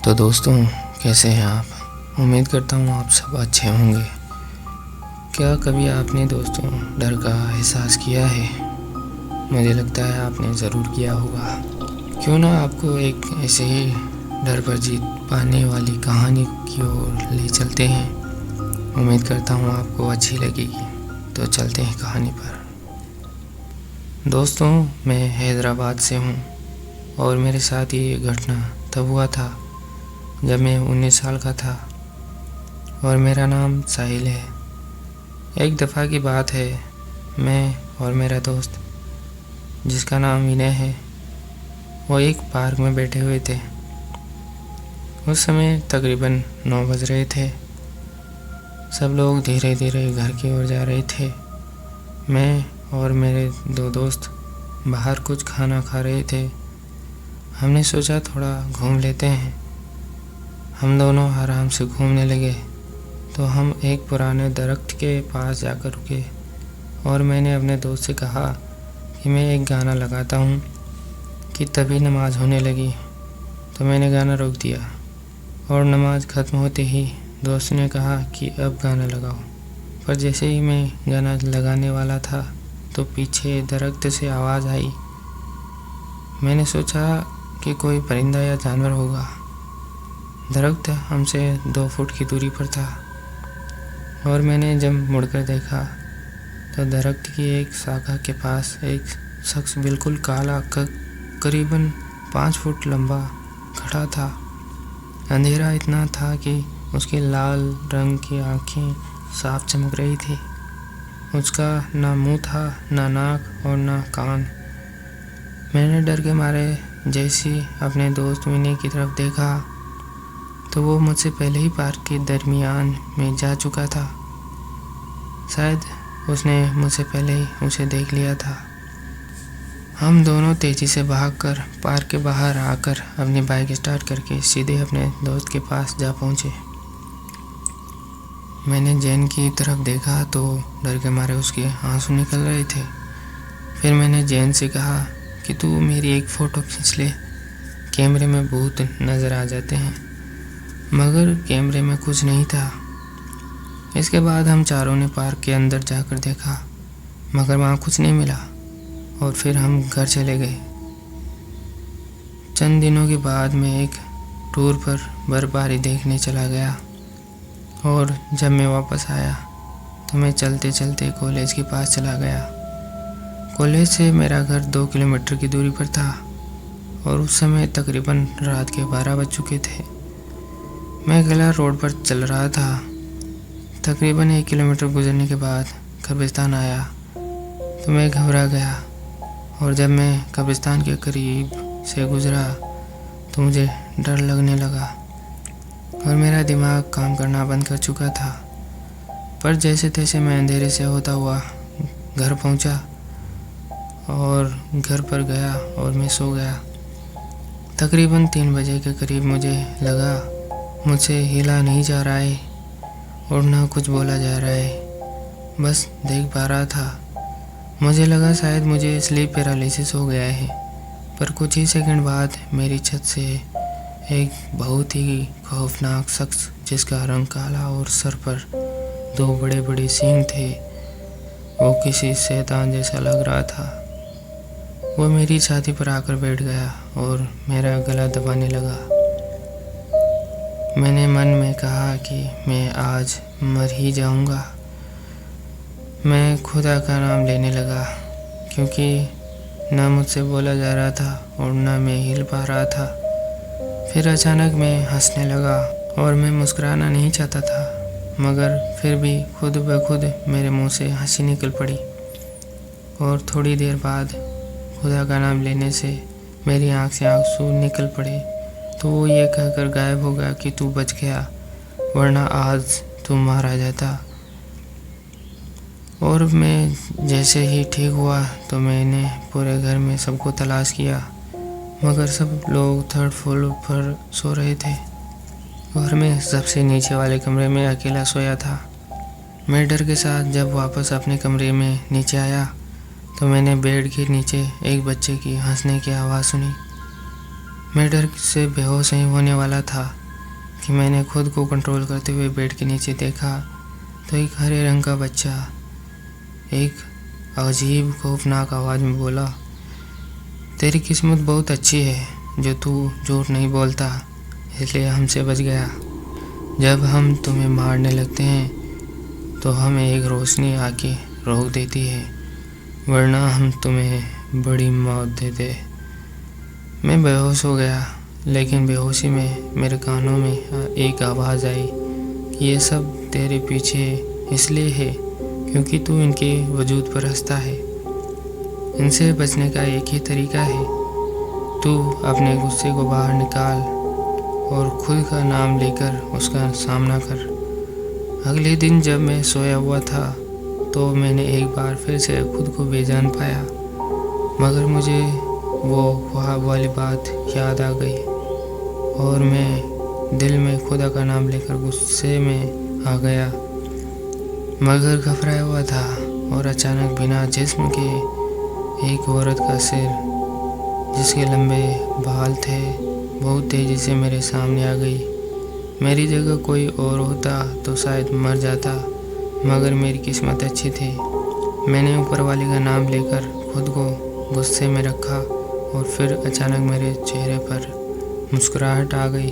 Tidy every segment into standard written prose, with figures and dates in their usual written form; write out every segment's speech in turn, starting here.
तो दोस्तों, कैसे हैं आप? उम्मीद करता हूँ आप सब अच्छे होंगे। क्या कभी आपने दोस्तों डर का एहसास किया है? मुझे लगता है आपने ज़रूर किया होगा। क्यों ना आपको एक ऐसे ही डर पर जीत पाने वाली कहानी की ओर ले चलते हैं। उम्मीद करता हूँ आपको अच्छी लगेगी। तो चलते हैं कहानी पर। दोस्तों, मैं हैदराबाद से हूँ और मेरे साथ ये घटना तब हुआ था जब मैं 19 साल का था और मेरा नाम साहिल है। एक दफ़ा की बात है, मैं और मेरा दोस्त जिसका नाम विनय है, वो एक पार्क में बैठे हुए थे। उस समय तकरीबन 9 बज रहे थे। सब लोग धीरे धीरे घर की ओर जा रहे थे। मैं और मेरे 2 दोस्त बाहर कुछ खाना खा रहे थे। हमने सोचा थोड़ा घूम लेते हैं। हम दोनों आराम से घूमने लगे तो हम एक पुराने दरख्त के पास जाकर रुके और मैंने अपने दोस्त से कहा कि मैं एक गाना लगाता हूँ कि तभी नमाज़ होने लगी। तो मैंने गाना रोक दिया और नमाज़ ख़त्म होते ही दोस्त ने कहा कि अब गाना लगाओ। पर जैसे ही मैं गाना लगाने वाला था तो पीछे दरख्त से आवाज़ आई। मैंने सोचा कि कोई परिंदा या जानवर होगा। दरख्त हमसे 2 फुट की दूरी पर था और मैंने जब मुड़कर देखा तो दरख्त की एक शाखा के पास एक शख्स बिल्कुल काला करीबन 5 फुट लंबा खड़ा था। अंधेरा इतना था कि उसकी लाल रंग की आँखें साफ चमक रही थी। उसका ना मुंह था, ना नाक और ना कान। मैंने डर के मारे जैसे अपने दोस्त विनय की तरफ देखा तो वो मुझसे पहले ही पार्क के दरमियान में जा चुका था। शायद उसने मुझसे पहले ही उसे देख लिया था। हम दोनों तेज़ी से भागकर पार्क के बाहर आकर अपनी बाइक स्टार्ट करके सीधे अपने दोस्त के पास जा पहुँचे। मैंने जैन की तरफ देखा तो डर के मारे उसके आंसू निकल रहे थे। फिर मैंने जैन से कहा कि तू मेरी एक फ़ोटो खींच ले, कैमरे में भूत नज़र आ जाते हैं। मगर कैमरे में कुछ नहीं था। इसके बाद हम चारों ने पार्क के अंदर जाकर देखा मगर वहाँ कुछ नहीं मिला और फिर हम घर चले गए। चंद दिनों के बाद मैं एक टूर पर बर्फबारी देखने चला गया और जब मैं वापस आया तो मैं चलते चलते कॉलेज के पास चला गया। कॉलेज से मेरा घर 2 किलोमीटर की दूरी पर था और उस समय तकरीबन रात के 12 बज चुके थे। मैं गला रोड पर चल रहा था। तकरीबन 1 किलोमीटर गुजरने के बाद कब्रिस्तान आया तो मैं घबरा गया और जब मैं कब्रिस्तान के करीब से गुजरा तो मुझे डर लगने लगा और मेरा दिमाग काम करना बंद कर चुका था। पर जैसे तैसे मैं अंधेरे से होता हुआ घर पहुंचा और घर पर गया और मैं सो गया। तकरीबन 3 बजे के करीब मुझे लगा मुझसे हिला नहीं जा रहा है और ना कुछ बोला जा रहा है, बस देख पा रहा था। मुझे लगा शायद मुझे स्लीप पैरालिसिस हो गया है। पर कुछ ही सेकंड बाद मेरी छत से एक बहुत ही खौफनाक शख्स जिसका रंग काला और सर पर 2 बड़े बड़े सींग थे, वो किसी शैतान जैसा लग रहा था। वो मेरी छाती पर आकर बैठ गया और मेरा गला दबाने लगा। मैंने मन में कहा कि मैं आज मर ही जाऊंगा। मैं खुदा का नाम लेने लगा क्योंकि ना मुझसे बोला जा रहा था और ना मैं हिल पा रहा था। फिर अचानक मैं हंसने लगा और मैं मुस्कुराना नहीं चाहता था मगर फिर भी खुद ब खुद मेरे मुंह से हंसी निकल पड़ी और थोड़ी देर बाद खुदा का नाम लेने से मेरी आँख से आंसू निकल पड़े तो वो ये कहकर गायब हो गया कि तू बच गया, वरना आज तू मारा जाता। और मैं जैसे ही ठीक हुआ तो मैंने पूरे घर में सबको तलाश किया मगर सब लोग 3rd फ्लोर पर सो रहे थे और मैं सबसे नीचे वाले कमरे में अकेला सोया था। मैं डर के साथ जब वापस अपने कमरे में नीचे आया तो मैंने बेड के नीचे एक बच्चे की हंसने की आवाज़ सुनी। मैं डर से बेहोश ही होने वाला था कि मैंने खुद को कंट्रोल करते हुए बेड के नीचे देखा तो एक हरे रंग का बच्चा एक अजीब खौफनाक आवाज़ में बोला, तेरी किस्मत बहुत अच्छी है जो तू झूठ नहीं बोलता, इसलिए हमसे बच गया। जब हम तुम्हें मारने लगते हैं तो हमें एक रोशनी आके रोक देती है, वरना हम तुम्हें बड़ी मौत देते। मैं बेहोश हो गया, लेकिन बेहोशी में मेरे कानों में एक आवाज़ आई कि ये सब तेरे पीछे इसलिए है क्योंकि तू इनके वजूद पर हंसता है। इनसे बचने का एक ही तरीका है, तू अपने गुस्से को बाहर निकाल और खुद का नाम लेकर उसका सामना कर। अगले दिन जब मैं सोया हुआ था तो मैंने एक बार फिर से खुद को बेजान पाया, मगर मुझे वो ख्वाब वाली बात याद आ गई और मैं दिल में खुदा का नाम लेकर गुस्से में आ गया, मगर घबराया हुआ था। और अचानक बिना जिस्म के एक औरत का सिर जिसके लंबे बाल थे बहुत तेज़ी से मेरे सामने आ गई। मेरी जगह कोई और होता तो शायद मर जाता, मगर मेरी किस्मत अच्छी थी। मैंने ऊपर वाले का नाम लेकर खुद को गुस्से में रखा और फिर अचानक मेरे चेहरे पर मुस्कुराहट आ गई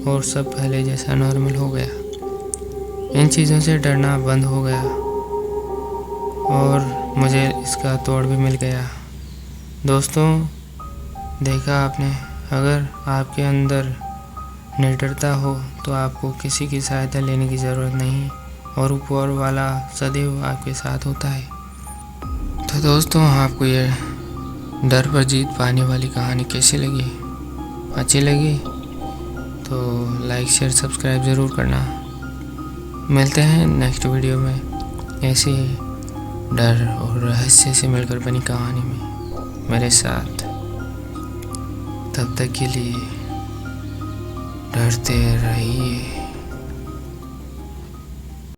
और सब पहले जैसा नॉर्मल हो गया। इन चीज़ों से डरना बंद हो गया और मुझे इसका तोड़ भी मिल गया। दोस्तों, देखा आपने, अगर आपके अंदर निडरता हो तो आपको किसी की सहायता लेने की ज़रूरत नहीं और ऊपर वाला सदैव आपके साथ होता है। तो दोस्तों, आपको ये डर पर जीत पाने वाली कहानी कैसी लगी? अच्छी लगी तो लाइक शेयर सब्सक्राइब ज़रूर करना। मिलते हैं नेक्स्ट वीडियो में ऐसे डर और रहस्य से मिलकर बनी कहानी में मेरे साथ। तब तक के लिए डरते रहिए।